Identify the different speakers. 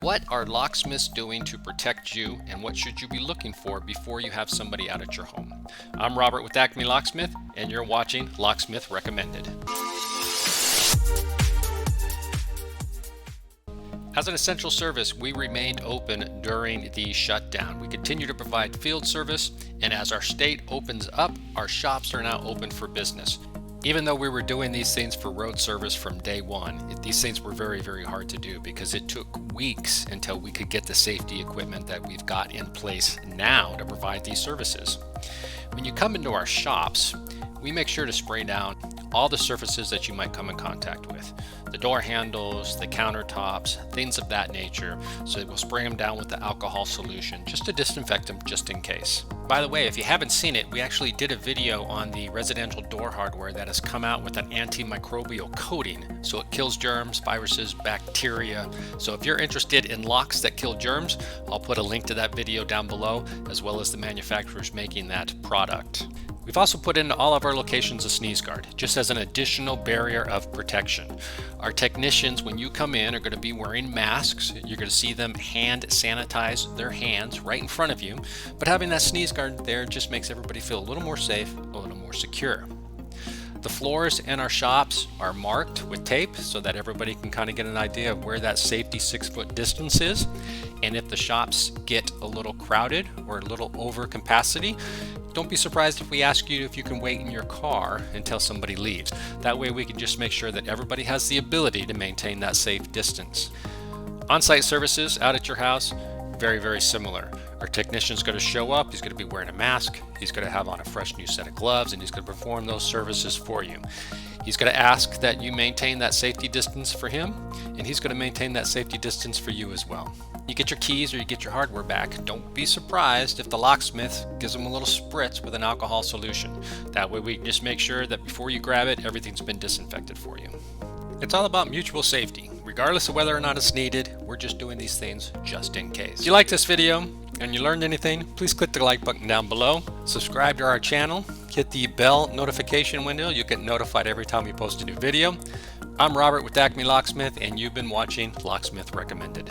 Speaker 1: What are locksmiths doing to protect you, and what should you be looking for before you have somebody out at your home? I'm Robert with ACME Locksmith, and you're watching Locksmith Recommended. As an essential service, we remained open during the shutdown. We continue to provide field service, and as our state opens up, our shops are now open for business. Even though we were doing these things for road service from day one, these things were very, very hard to do because it took weeks until we could get the safety equipment that we've got in place now to provide these services. When you come into our shops, we make sure to spray down all the surfaces that you might come in contact with. The door handles, the countertops, things of that nature. So we'll spray them down with the alcohol solution just to disinfect them just in case. By the way, if you haven't seen it, we actually did a video on the residential door hardware that has come out with an antimicrobial coating. So it kills germs, viruses, bacteria. So if you're interested in locks that kill germs, I'll put a link to that video down below, as well as the manufacturers making that product. We've also put into all of our locations a sneeze guard, just as an additional barrier of protection. Our technicians, when you come in, are going to be wearing masks. You're going to see them hand sanitize their hands right in front of you. But having that sneeze guard there just makes everybody feel a little more safe, a little more secure. The floors in our shops are marked with tape so that everybody can kind of get an idea of where that safety 6-foot distance is. And if the shops get a little crowded or a little over capacity, don't be surprised if we ask you if you can wait in your car until somebody leaves. That way we can just make sure that everybody has the ability to maintain that safe distance. On-site services out at your house, very, very similar. Our technician's going to show up, he's going to be wearing a mask, he's going to have on a fresh new set of gloves, and he's going to perform those services for you. He's going to ask that you maintain that safety distance for him, and he's going to maintain that safety distance for you as well. You get your keys or you get your hardware back, don't be surprised if the locksmith gives them a little spritz with an alcohol solution. That way we can just make sure that before you grab it, everything's been disinfected for you. It's all about mutual safety. Regardless of whether or not it's needed, we're just doing these things just in case. If you like this video and you learned anything, please click the like button down below. Subscribe to our channel. Hit the bell notification window. You'll get notified every time we post a new video. I'm Robert with ACME Locksmith, and you've been watching Locksmith Recommended.